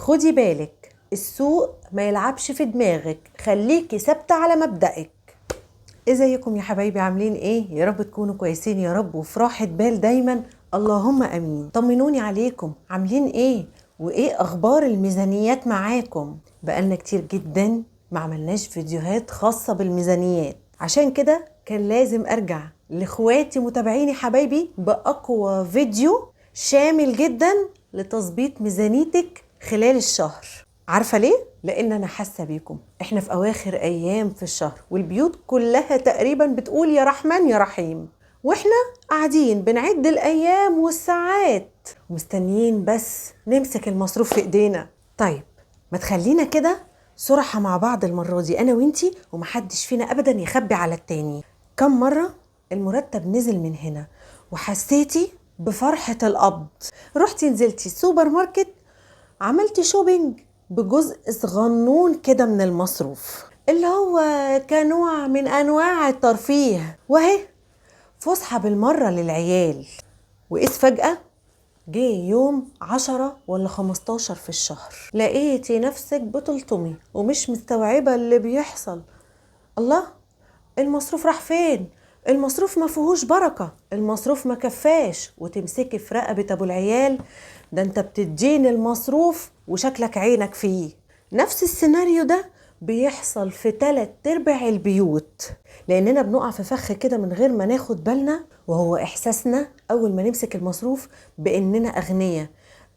خدي بالك السوق ما يلعبش في دماغك، خليكي ثابته على مبدأك. ازيكم يا حبايبي، عاملين ايه؟ يا رب تكونوا كويسين يا رب وفي راحه بال دايما، اللهم امين. طمنوني عليكم، عاملين ايه؟ وايه اخبار الميزانيات معاكم؟ بقالنا كتير جدا ما عملناش فيديوهات خاصه بالميزانيات، عشان كده كان لازم ارجع لاخواتي متابعيني حبايبي باقوى فيديو شامل جدا لتظبيط ميزانيتك خلال الشهر. عارفه ليه؟ لان انا حاسه بيكم، احنا في اواخر ايام في الشهر والبيوت كلها تقريبا بتقول يا رحمن يا رحيم، واحنا قاعدين بنعد الايام والساعات ومستنيين بس نمسك المصروف في ايدينا. طيب ما تخلينا كده صراحة مع بعض المرة دي انا وانتي، ومحدش فينا ابدا يخبي على التاني. كم مرة المرتب نزل من هنا وحسيتي بفرحة القبض؟ رحتي نزلتي السوبر ماركت، عملتي شوبينج بجزء صغنون كده من المصروف اللي هو كنوع من انواع الترفيه، وهي فسحة بالمرة للعيال. وإذ فجأة جه يوم 10 ولا 15 في الشهر لقيتي نفسك بتلطمي ومش مستوعبة اللي بيحصل. الله، المصروف راح فين؟ المصروف ما فيهوش بركة، المصروف ما كفاش، وتمسكي في رقبة ابو العيال، ده انت بتديني المصروف وشكلك عينك فيه. نفس السيناريو ده بيحصل في 3/4 البيوت، لاننا بنقع في فخ كده من غير ما ناخد بالنا، وهو احساسنا اول ما نمسك المصروف باننا اغنياء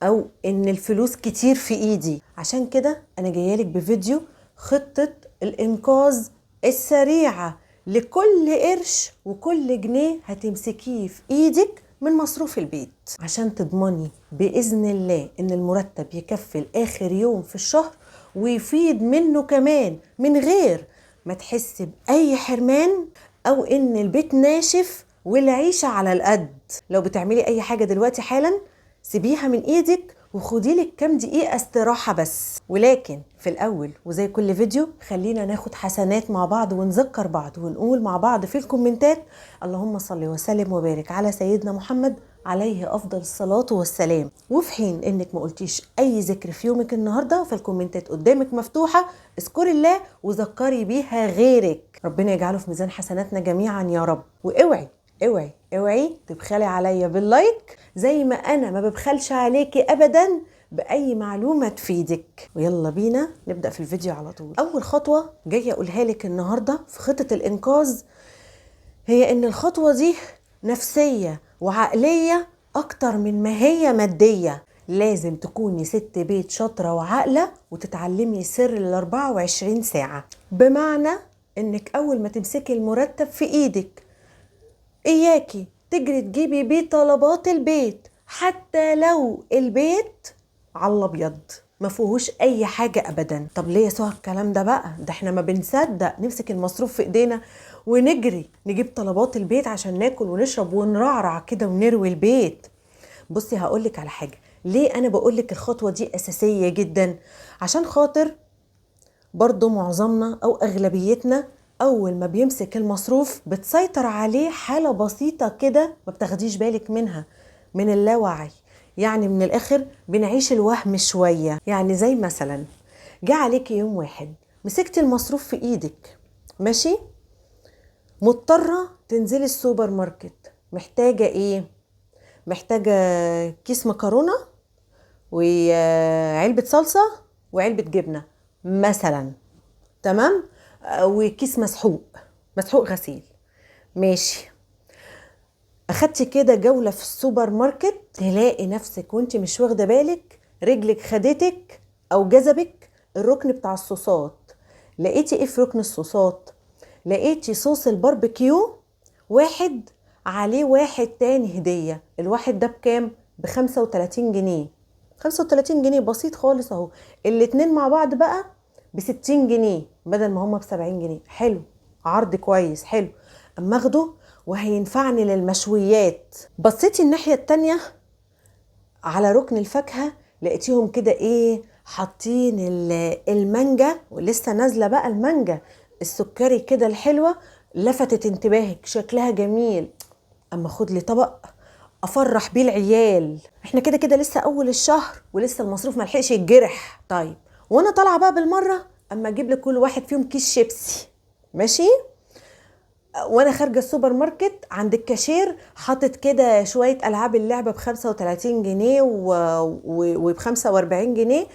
او ان الفلوس كتير في ايدي. عشان كده انا جايالك بفيديو خطة الانقاذ السريعة لكل قرش وكل جنيه هتمسكيه في ايدك من مصروف البيت، عشان تضمني بإذن الله ان المرتب يكفي لآخر يوم في الشهر ويفيد منه كمان من غير ما تحسي بأي حرمان او ان البيت ناشف والعيشة على القد. لو بتعملي اي حاجة دلوقتي حالا سيبيها من ايدك وخدي لك كام دقيقة استراحة بس. ولكن في الأول وزي كل فيديو خلينا ناخد حسنات مع بعض ونذكر بعض ونقول مع بعض في الكومنتات اللهم صل وسلم وبارك على سيدنا محمد عليه أفضل الصلاة والسلام. وفي حين إنك ما قلتيش أي ذكر في يومك النهاردة فالكومنتات قدامك مفتوحة، اذكري الله وذكري بيها غيرك، ربنا يجعله في ميزان حسناتنا جميعا يا رب. واوعي اوعي اوعي تبخلي عليا باللايك زي ما انا ما ببخلش عليكي ابدا باي معلومه تفيدك. ويلا بينا نبدا في الفيديو على طول. اول خطوه جايه اقولها لك النهارده في خطه الانقاذ هي ان الخطوه دي نفسيه وعقليه اكتر من ما هي ماديه. لازم تكوني ست بيت شاطره وعاقله وتتعلمي سر ال24 ساعه، بمعنى انك اول ما تمسكي المرتب في ايدك اياكي تجري تجيبي بيه طلبات البيت، حتى لو البيت على الابيض ما فيهوش اي حاجه ابدا. طب ليه يا سهى الكلام ده بقى؟ ده احنا ما بنصدق نمسك المصروف في ايدينا ونجري نجيب طلبات البيت عشان ناكل ونشرب ونرعرع كده ونروي البيت. بصي هقولك على حاجه، ليه انا بقولك الخطوه دي اساسيه جدا؟ عشان خاطر برضو معظمنا او اغلبيتنا اول ما بيمسك المصروف بتسيطر عليه حالة بسيطة كده ما بتاخديش بالك منها من اللاوعي. يعني من الاخر بنعيش الوهم شوية. يعني زي مثلا جه عليك يوم واحد مسكت المصروف في ايدك، ماشي، مضطرة تنزلي السوبر ماركت، محتاجة ايه؟ محتاجة كيس مكرونة وعلبة صلصة وعلبة جبنة مثلا، تمام، وكيس مسحوق غسيل، ماشي. اخدتي كده جولة في السوبر ماركت تلاقي نفسك وانت مش واخدة بالك رجلك خدتك او جذبك الركن بتاع الصوصات. لقيتي ايه في ركن الصوصات؟ لقيتي صوص الباربيكيو واحد عليه واحد تاني هدية. الواحد ده بكام؟ ب35 جنيه. 35 جنيه بسيط خالص اهو. الاتنين مع بعض بقى ب60 جنيه بدل ما هما ب70 جنيه. حلو، عرض كويس، حلو. اما اخده وهينفعني للمشويات. بصيتي الناحية التانية على ركن الفاكهة لقيتيهم كده ايه، حاطين المانجا، ولسه نازلة بقى المانجا السكري كده الحلوة، لفتت انتباهك، شكلها جميل. اما خد لي طبق، افرح بيه العيال. احنا كده كده لسه اول الشهر ولسه المصروف ملحقش يتجرح. طيب وانا طالعه بقى بالمره اما اجيب لكل واحد فيهم كيس شيبسي، ماشي؟ وانا خارجه السوبر ماركت عند الكاشير حاطط كده شويه العاب اللعبه ب35 جنيه وب45 جنيه.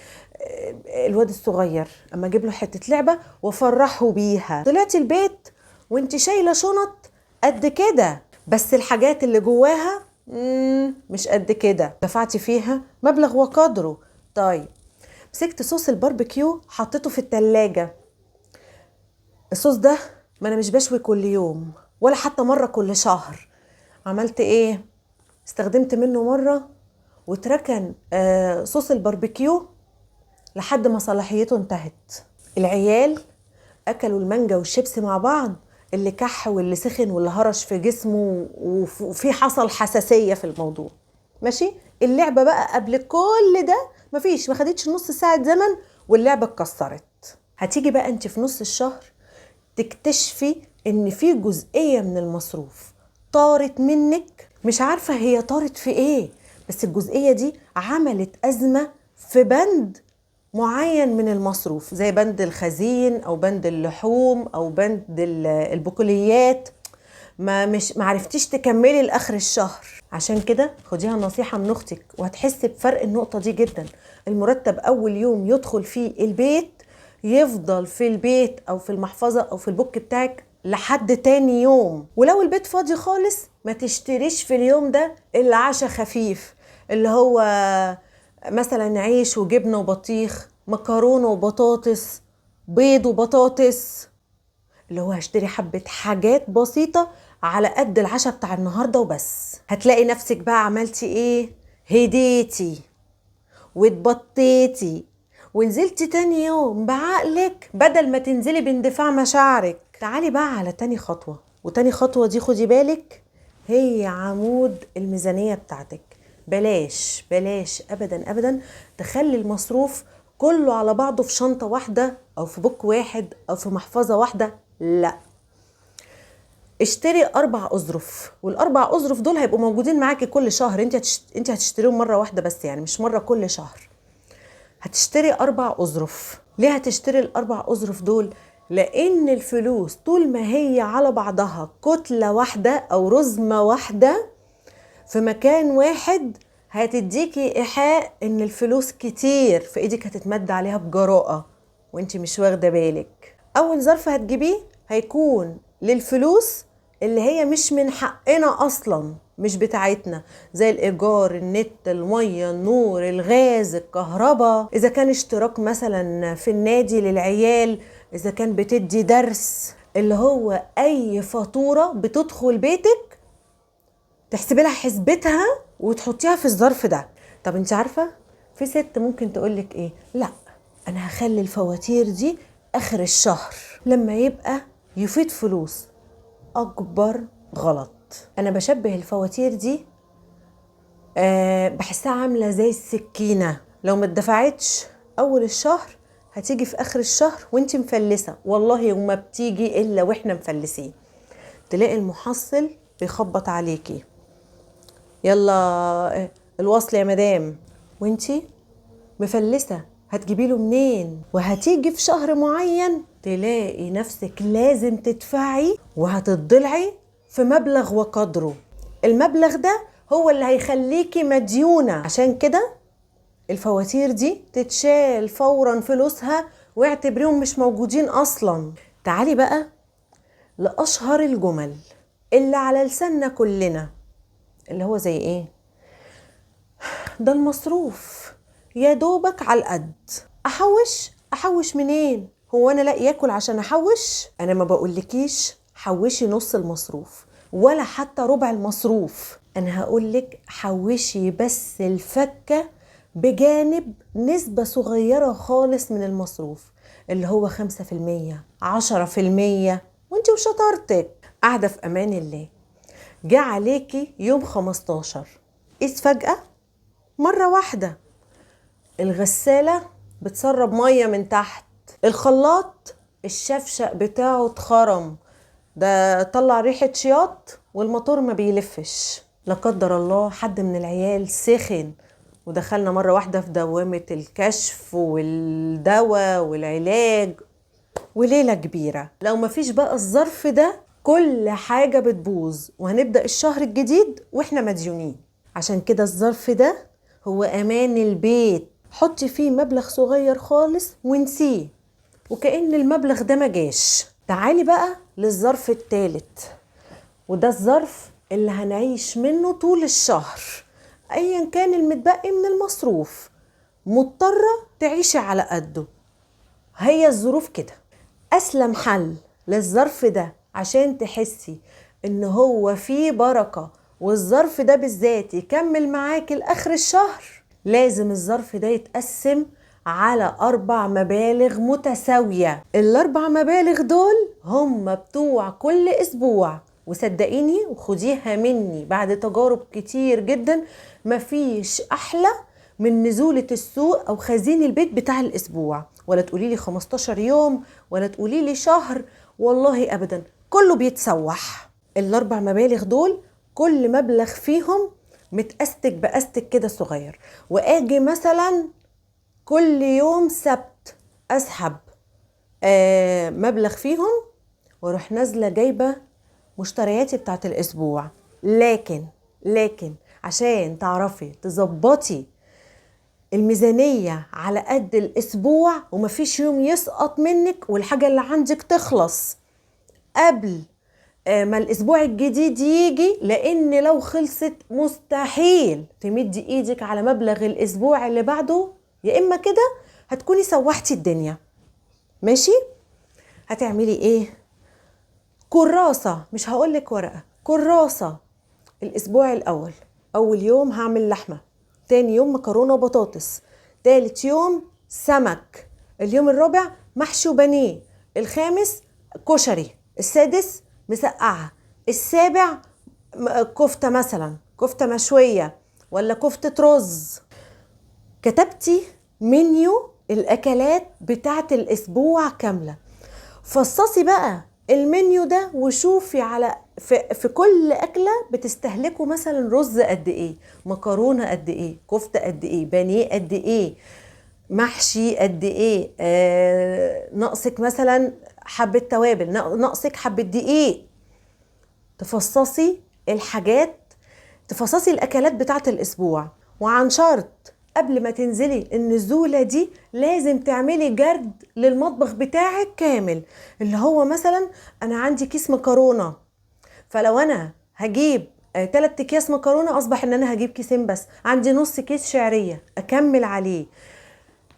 الواد الصغير اما اجيب له حته لعبه وافرحه بيها. طلعت البيت وانت شايله شنط قد كده، بس الحاجات اللي جواها مش قد كده، دفعتي فيها مبلغ وقدره. طيب مسكت صوص الباربيكيو حطيته في التلاجة. الصوص ده ما انا مش بشوي كل يوم ولا حتى مرة كل شهر. عملت ايه؟ استخدمت منه مرة واتركن صوص الباربيكيو لحد ما صلاحيته انتهت. العيال اكلوا المانجا والشيبسي مع بعض، اللي كح واللي سخن واللي هرش في جسمه وفي حصل حساسية في الموضوع. ماشي؟ اللعبة بقى قبل كل ده مفيش، ما خدتش نص ساعة زمن واللعبة اتكسرت. هتيجي بقى انت في نص الشهر تكتشفي ان في جزئية من المصروف طارت منك، مش عارفة هي طارت في ايه، بس الجزئية دي عملت أزمة في بند معين من المصروف، زي بند الخزين او بند اللحوم او بند البقوليات. ما عرفتيش تكملي لاخر الشهر. عشان كده خديها نصيحة من اختك وهتحسي بفرق النقطة دي جدا. المرتب اول يوم يدخل فيه البيت يفضل في البيت او في المحفظة او في البوك بتاعك لحد تاني يوم. ولو البيت فاضي خالص ما تشتريش في اليوم ده الا عشاء خفيف، اللي هو مثلا عيش وجبنة وبطيخ، مكرونة وبطاطس، بيض وبطاطس، اللي هو هشتري حبة حاجات بسيطة على قد العشاء بتاع النهاردة وبس. هتلاقي نفسك بقى عملتي ايه؟ هديتي واتبطيتي ونزلتي تاني يوم بعقلك بدل ما تنزلي باندفاع مشاعرك. تعالي بقى على تاني خطوة، وتاني خطوة دي خدي بالك هي عمود الميزانية بتاعتك. بلاش بلاش ابدا ابدا تخلي المصروف كله على بعضه في شنطة واحدة او في بوك واحد او في محفظة واحدة، لا. اشتري 4 أظرف، والأربع أظرف دول هيبقوا موجودين معاكي كل شهر. انت هتشتريهم مرة واحدة بس، يعني مش مرة كل شهر. هتشتري 4 أظرف. ليه هتشتري ال4 أظرف دول؟ لأن الفلوس طول ما هي على بعضها كتلة واحدة أو رزمة واحدة في مكان واحد هتديكي إيحاء إن الفلوس كتير في إيدك، هتتمد عليها بجراءة وانت مش واخدة بالك. أول ظرف هتجيبيه هيكون للفلوس اللي هي مش من حقنا أصلا، مش بتاعتنا، زي الإيجار، النت، المية، النور، الغاز، الكهرباء، إذا كان اشتراك مثلا في النادي للعيال، إذا كان بتدي درس، اللي هو أي فاتورة بتدخل بيتك تحسبي لها حسبتها وتحطيها في الظرف ده. طب انت عارفة في ست ممكن تقولك ايه؟ لا انا هخلي الفواتير دي اخر الشهر لما يبقى يفيد فلوس. اكبر غلط. انا بشبه الفواتير دي بحسها عاملة زي السكينة، لو ما اتدفعتش اول الشهر هتيجي في اخر الشهر وانت مفلسة، والله وما بتيجي الا واحنا مفلسين. تلاقي المحصل بيخبط عليكي، يلا الوصل يا مدام، وانتي مفلسة هتجيبي له منين؟ وهتيجي في شهر معين تلاقي نفسك لازم تدفعي وهتضلعي في مبلغ وقدره. المبلغ ده هو اللي هيخليكي مديونة. عشان كده الفواتير دي تتشال فورا فلوسها واعتبريهم مش موجودين اصلا. تعالي بقى لأشهر الجمل اللي على لساننا كلنا، اللي هو زي ايه؟ ده المصروف يا دوبك على القد. احوش منين؟ هو انا لا ياكل عشان احوش؟ انا ما بقولكيش حوشي نص المصروف ولا حتى ربع المصروف، انا هقولك حوشي بس الفكة بجانب نسبة صغيرة خالص من المصروف، اللي هو 5%، 10%، وانت وشطارتك قاعدة في امان الله. جه عليكي يوم 15 قيس فجأة مرة واحدة الغسالة بتسرب مية من تحت، الخلاط الشفشق بتاعه اتخرم، ده طلع ريحة شياط والموتور ما بيلفش، لا قدر الله حد من العيال سخن ودخلنا مرة واحدة في دوامة الكشف والدواء والعلاج وليلة كبيرة. لو مفيش بقى الظرف ده كل حاجة بتبوظ، وهنبدأ الشهر الجديد واحنا مديونين. عشان كده الظرف ده هو امان البيت، حطي فيه مبلغ صغير خالص ونسيه وكأن المبلغ ده ما جاش. تعالي بقى للظرف الثالث، وده الظرف اللي هنعيش منه طول الشهر ايا كان المتبقي من المصروف، مضطرة تعيشي على قده. هي الظروف كده. اسلم حل للظرف ده عشان تحسي ان هو فيه بركة والظرف ده بالذات يكمل معاكي لاخر الشهر، لازم الظرف ده يتقسم على 4 مبالغ متساوية. ال4 مبالغ دول هم بتوع كل اسبوع، وصدقيني وخديها مني بعد تجارب كتير جدا، مفيش احلى من نزولة السوق او خزين البيت بتاع الاسبوع. ولا تقوليلي 15 يوم ولا تقوليلي شهر، والله ابدا، كله بيتسوح. ال4 مبالغ دول كل مبلغ فيهم متأستك بأستك كده صغير، واجي مثلا كل يوم سبت اسحب مبلغ فيهم واروح نازله جايبه مشترياتي بتاعت الاسبوع. لكن عشان تعرفي تظبطي الميزانية على قد الاسبوع ومفيش يوم يسقط منك والحاجة اللي عندك تخلص قبل ما الاسبوع الجديد يجي، لان لو خلصت مستحيل تمدي ايدك على مبلغ الاسبوع اللي بعده، يا اما كده هتكوني سوحتي الدنيا. ماشي؟ هتعملي ايه؟ كراسة، مش هقولك ورقة، كراسة. الاسبوع الاول اول يوم هعمل لحمة، تاني يوم مكرونة وبطاطس، تالت يوم سمك، اليوم الرابع محشي وبانيه، الخامس كشري، السادس مسقعة، السابع كفتة مثلا، كفتة مشوية ولا كفتة رز. كتبتي منيو الأكلات بتاعت الأسبوع كاملة. فصصي بقى المنيو ده وشوفي على في كل أكلة بتستهلكوا مثلا رز قد إيه، مكرونة قد إيه، كفتة قد إيه، بانيه قد إيه، محشي قد إيه، ناقصك مثلا حبة توابل، ناقصك حبة دقيق. تفصصي الحاجات، تفصصي الأكلات بتاعت الأسبوع. وعن شرط قبل ما تنزلي النزولة دي لازم تعملي جرد للمطبخ بتاعك كامل. اللي هو مثلا أنا عندي كيس مكرونة، فلو أنا هجيب 3 أكياس مكرونة أصبح إن أنا هجيب كيسين بس. عندي نص كيس شعرية أكمل عليه.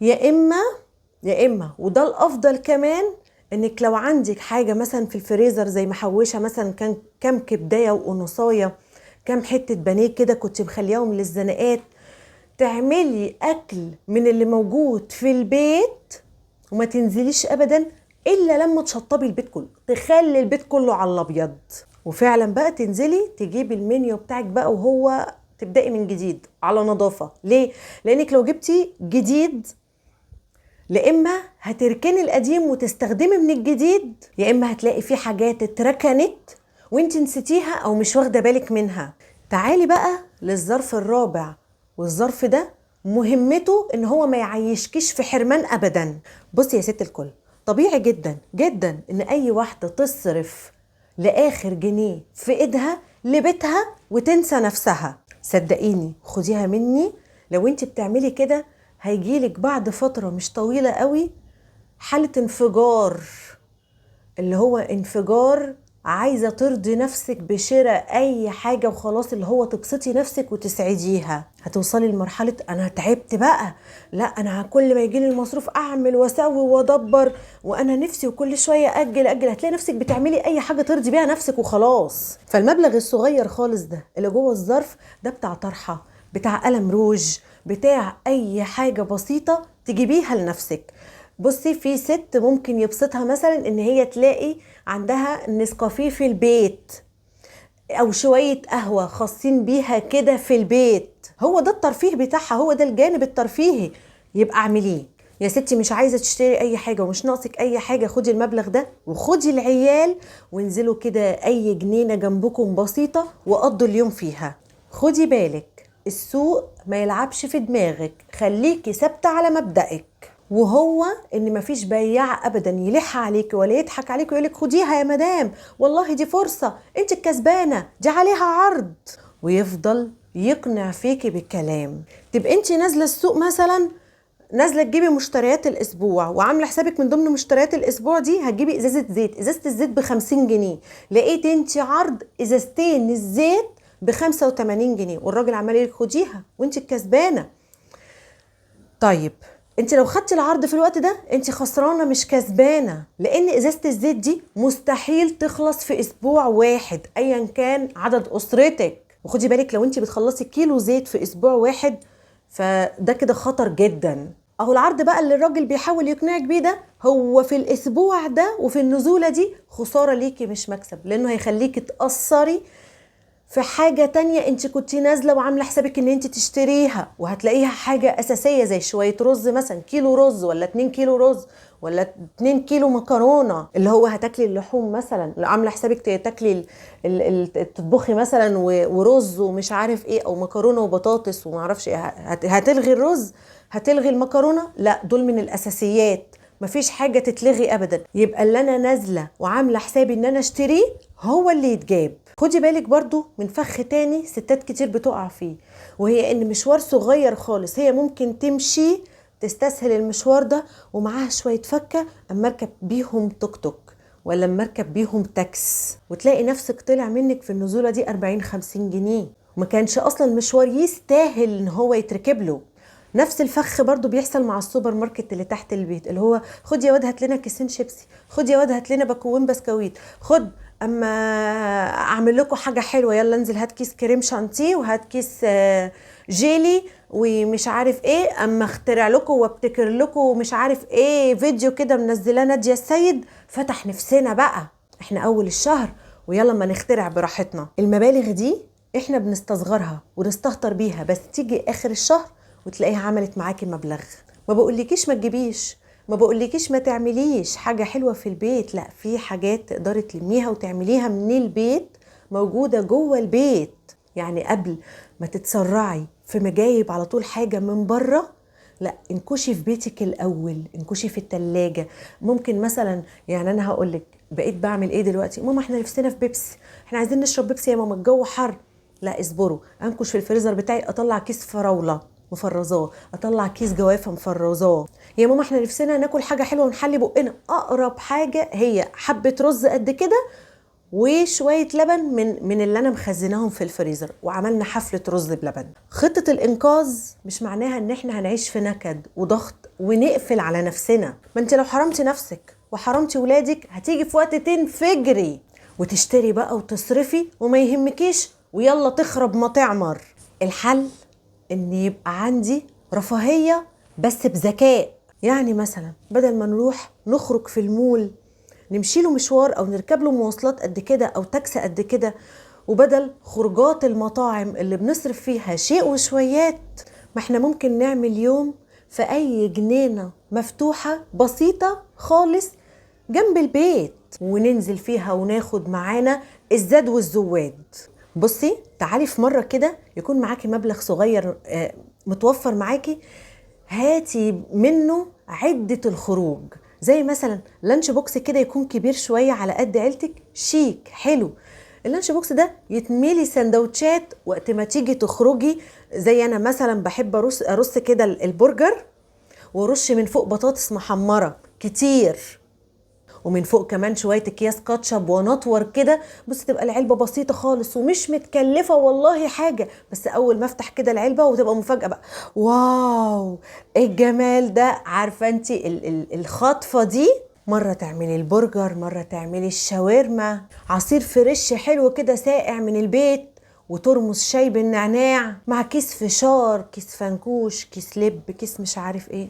يا إما وده الأفضل كمان، إنك لو عندك حاجة مثلا في الفريزر زي محوشة مثلا كان كام كبداية وقنصاية، كام حتة بانيه كده كنت مخليهم للزنقات، تعملي أكل من اللي موجود في البيت وما تنزليش أبدا إلا لما تشطبي البيت كله، تخلي البيت كله على الأبيض. وفعلا بقى تنزلي تجيبي المنيو بتاعك بقى وهو تبدأي من جديد على نظافة. ليه؟ لأنك لو جبتي جديد لإما هتركني القديم وتستخدمي من الجديد، يا إما هتلاقي فيه حاجات اتركنت وانت نسيتيها أو مش واخدة بالك منها. تعالي بقى للظرف الرابع، والظرف ده مهمته ان هو ما يعيشكيش في حرمان ابدا. بصي يا ست الكل، طبيعي جدا جدا ان اي واحدة تصرف لاخر جنيه في ايدها لبيتها وتنسى نفسها. صدقيني خديها مني، لو انت بتعملي كده هيجيلك بعد فترة مش طويلة قوي حالة انفجار، اللي هو انفجار عايزة ترضي نفسك بشراء اي حاجة وخلاص، اللي هو تبسطي نفسك وتسعديها. هتوصلي لمرحلة انا تعبت بقى، لا انا كل ما يجيلي المصروف اعمل واسوي وادبر وانا نفسي، وكل شوية اجل. هتلاقي نفسك بتعملي اي حاجة ترضي بيها نفسك وخلاص. فالمبلغ الصغير خالص ده اللي جوه الظرف ده بتاع طرحة، بتاع قلم روج، بتاع اي حاجة بسيطة تجيبيها لنفسك. بصي في ست ممكن يبسطها مثلا ان هي تلاقي عندها نسكافيه في البيت او شوية قهوة خاصين بيها كده في البيت، هو ده الترفيه بتاعها، هو ده الجانب الترفيهي، يبقى اعمليه. يا ستي مش عايزة تشتري اي حاجة ومش ناقصك اي حاجة، خدي المبلغ ده وخدي العيال وانزلوا كده اي جنينة جنبكم بسيطة وقضوا اليوم فيها. خدي بالك السوق ما يلعبش في دماغك، خليكي ثابته على مبدأك، وهو ان مفيش بياع ابدا يلح عليك ولا يضحك عليك ويقولك خديها يا مدام، والله دي فرصه، انت الكسبانه، دي عليها عرض، ويفضل يقنع فيكي بالكلام. تبقى انت نازله السوق مثلا، نازله تجيبي مشتريات الاسبوع وعامله حسابك من ضمن مشتريات الاسبوع دي هتجيبي ازازه زيت، ازازه الزيت ب50 جنيه، لقيت انت عرض ازازتين الزيت ب85 جنيه، والراجل عمال يقولك خديها وانت الكسبانه. طيب انت لو خدتي العرض في الوقت ده انت خسرانه مش كسبانه، لان ازازه الزيت دي مستحيل تخلص في اسبوع واحد ايا كان عدد اسرتك. وخدي بالك لو انت بتخلصي كيلو زيت في اسبوع واحد فده كده خطر جدا. اهو العرض بقى اللي الراجل بيحاول يقنعك بيه ده هو في الاسبوع ده وفي النزوله دي خساره ليكي مش مكسب، لانه هيخليكي تأثري في حاجة تانية انت كنت نازلة وعاملة حسابك ان انت تشتريها، وهتلاقيها حاجة اساسية زي شوية رز مثلا، كيلو رز ولا 2 كيلو رز ولا 2 كيلو مكرونة، اللي هو هتاكلي اللحوم مثلا، لو عاملة حسابك تاكلي تطبخي مثلا ورز ومش عارف ايه، او مكرونة وبطاطس ومعرفش ايه، هتلغي الرز، هتلغي المكرونة؟ لا، دول من الاساسيات، مفيش حاجة تتلغي ابدا. يبقى اللي انا نازلة وعاملة حسابي ان انا اشتريه هو اللي يتجاب. خدي بالك برضو من فخ تاني ستات كتير بتقع فيه، وهي ان مشوار صغير خالص هي ممكن تمشي تستسهل المشوار ده ومعاها شوية فكة اما اركب بيهم توك توك ولا اما اركب بيهم تاكس، وتلاقي نفسك طلع منك في النزولة دي 40-50 جنيه، وما كانش اصلا المشوار يستاهل ان هو يتركب له. نفس الفخ برضو بيحصل مع السوبر ماركت اللي تحت البيت، اللي هو خد يا واد هات لنا كيسين شيبسي، خد يا واد هات لنا باكوين بسكويت، خد اما اعمل لكم حاجه حلوه، يلا انزل هات كيس كريم شانتيه وهات كيس جيلي ومش عارف ايه، اما اخترع لكم وابتكر لكم مش عارف ايه فيديو كده منزلاه ناديه السيد، فتح نفسنا بقى احنا اول الشهر ويلا ما نخترع براحتنا. المبالغ دي احنا بنستصغرها ونستهتر بيها، بس تيجي اخر الشهر وتلاقيها عملت معاكي مبلغ. ما بقولكيش ما تجيبيش، ما بقولكيش ما تعمليش حاجة حلوة في البيت، لا، في حاجات تقدري تلميها وتعمليها من البيت موجودة جوه البيت. يعني قبل ما تتسرعي في مجايب على طول حاجة من بره، لا، انكشي في بيتك الاول، انكشي في التلاجة. ممكن مثلا، يعني انا هقولك بقيت بعمل ايه دلوقتي، ماما احنا نفسنا في بيبسي، احنا عايزين نشرب بيبسي يا ماما الجو حر، لا اصبروا، انكش في الفريزر بتاعي اطلع كيس فراولة مفرزاه، اطلع كيس جوافه مفرزاه، يا ماما احنا نفسنا ناكل حاجه حلوه ونحلي بقنا، اقرب حاجه هي حبه رز قد كده وشويه لبن من اللي انا مخزناهم في الفريزر، وعملنا حفله رز بلبن. خطه الانقاذ مش معناها ان احنا هنعيش في نكد وضغط ونقفل على نفسنا، ما انت لو حرمتي نفسك وحرمتي ولادك هتيجي في وقت تنفجري وتشتري بقى وتصرفي وما يهمكيش ويلا تخرب ما تعمر. الحل ان يبقى عندي رفاهية بس بذكاء. يعني مثلا بدل ما نروح نخرج في المول نمشي له مشوار او نركب له مواصلات قد كده او تاكسي قد كده، وبدل خروجات المطاعم اللي بنصرف فيها شيء وشويات، ما احنا ممكن نعمل يوم في اي جنينة مفتوحة بسيطة خالص جنب البيت وننزل فيها وناخد معانا الزاد والزواد. بصي تعالي في مرة كده يكون معاكي مبلغ صغير متوفر معاكي، هاتي منه عدة الخروج، زي مثلا لانش بوكس كده يكون كبير شوية على قد عيلتك، شيك حلو. اللانش بوكس ده يتميلي سندوتشات وقت ما تيجي تخرجي، زي انا مثلا بحب ارص كده البرجر ورش من فوق بطاطس محمرة كتير، ومن فوق كمان شويه اكياس كاتشب ونطور كده. بص تبقى العلبه بسيطه خالص ومش متكلفه والله حاجه، بس اول ما افتح كده العلبه وتبقى مفاجاه بقى، واو ايه الجمال ده. عارفه انت الخطفه دي، مره تعملي البرجر، مره تعملي الشاورما، عصير فريش حلو كده ساقع من البيت، وترمس شاي بالنعناع مع كيس فشار، كيس فنكوش، كيس لب، كيس مش عارف ايه،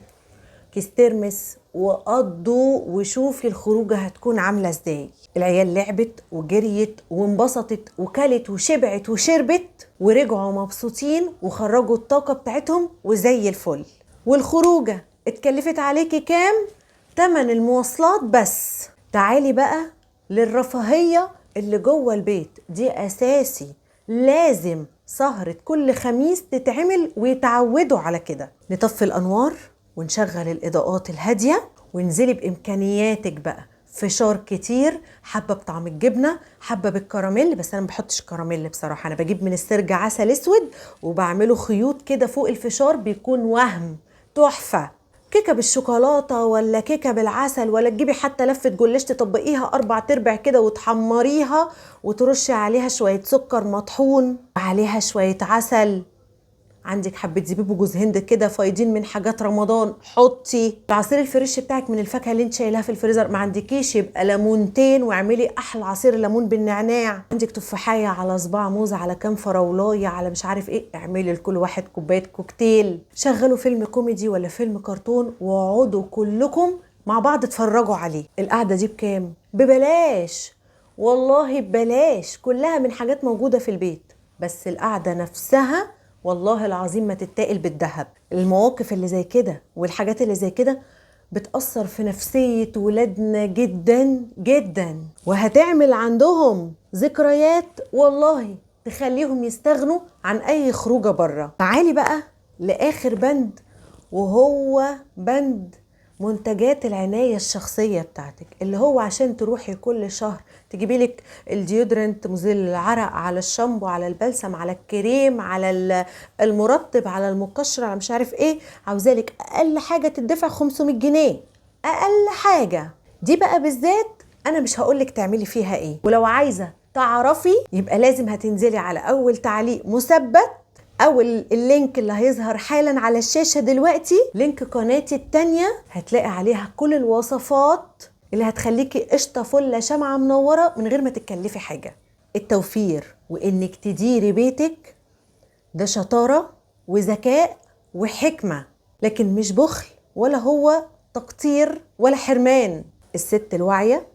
كيس ترمس، وقضوا وشوفي الخروجه هتكون عامله ازاي. العيال لعبت وجريت وانبسطت وكلت وشبعت وشربت ورجعوا مبسوطين وخرجوا الطاقه بتاعتهم وزي الفل. والخروجه اتكلفت عليكي كام؟ تمن المواصلات بس. تعالي بقى للرفاهيه اللي جوه البيت، دي اساسي، لازم سهرة كل خميس تتعمل ويتعودوا على كده. نطفي الأنوار ونشغل الإضاءات الهادية وانزلي بإمكانياتك بقى. فشار كتير، حبة بطعم الجبنة، حبة بالكراميل، بس أنا ما بحطش كراميل بصراحة، أنا بجيب من السرج عسل أسود وبعمله خيوط كده فوق الفشار، بيكون وهم تحفة. كيكة بالشوكولاتة ولا كيكة بالعسل، ولا تجيبي حتى لفة جلاش تطبقيها 4/4 كده وتحمريها وترشي عليها شوية سكر مطحون وعليها شوية عسل. عندك حبة زبيب وجوز هند كده فايضين من حاجات رمضان، حطي العصير الفريش بتاعك من الفاكهة اللي انت شايلها في الفريزر. ما عندكيش يبقى ليمونتين واعملي احلى عصير ليمون بالنعناع. عندك تفاحية على صباع موز على كام فراولاية على مش عارف ايه، اعملي لكل واحد كوباية كوكتيل. شغلوا فيلم كوميدي ولا فيلم كرتون واقعدوا كلكم مع بعض اتفرجوا عليه. القعدة دي بكام؟ ببلاش والله، ببلاش، كلها من حاجات موجودة في البيت. بس القعدة نفسها والله العظيم ما تتاقل بالذهب. المواقف اللي زي كده والحاجات اللي زي كده بتأثر في نفسية ولادنا جدا جدا، وهتعمل عندهم ذكريات والله تخليهم يستغنوا عن أي خروجة بره. تعالي بقى لآخر بند، وهو بند منتجات العناية الشخصية بتاعتك، اللي هو عشان تروحي كل شهر تجيبي لك الديودرنت مزيل العرق، على الشامبو، على البلسم، على الكريم، على المرطب، على المقشر، على مش عارف ايه، عاوزالك اقل حاجة تدفع 500 جنيه اقل حاجة. دي بقى بالذات انا مش هقولك تعملي فيها ايه، ولو عايزة تعرفي يبقى لازم هتنزلي على اول تعليق مثبت او اللينك اللي هيظهر حالا على الشاشة دلوقتي، لينك قناتي التانية، هتلاقي عليها كل الوصفات اللي هتخليكي قشطة فلة شمعة منورة من غير ما تتكلفي حاجة. التوفير وانك تديري بيتك ده شطارة وذكاء وحكمة، لكن مش بخل ولا هو تقطير ولا حرمان. الست الواعية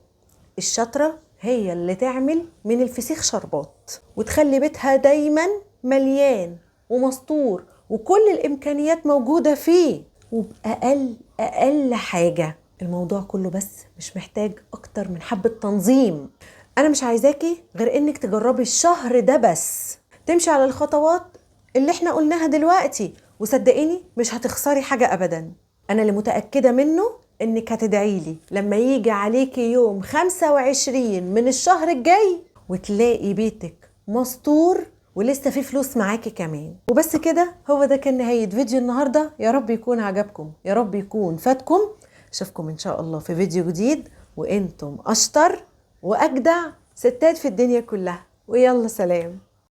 الشاطرة هي اللي تعمل من الفسيخ شربات وتخلي بيتها دايما مليان ومسطور وكل الإمكانيات موجودة فيه وبأقل حاجة. الموضوع كله بس مش محتاج أكتر من حبة تنظيم. أنا مش عايزاكي غير إنك تجربي الشهر ده بس، تمشي على الخطوات اللي احنا قلناها دلوقتي، وصدقيني مش هتخسري حاجة أبدا. أنا اللي متأكدة منه إنك هتدعيلي لما يجي عليكي يوم 25 من الشهر الجاي وتلاقي بيتك مستور ولسه في فلوس معاكي كمان. وبس كده، هو ده كان نهاية فيديو النهاردة. يا رب يكون عجبكم، يا رب يكون فاتكم. اشوفكم ان شاء الله في فيديو جديد وانتم اشطر واجدع ستات في الدنيا كلها، ويلا سلام.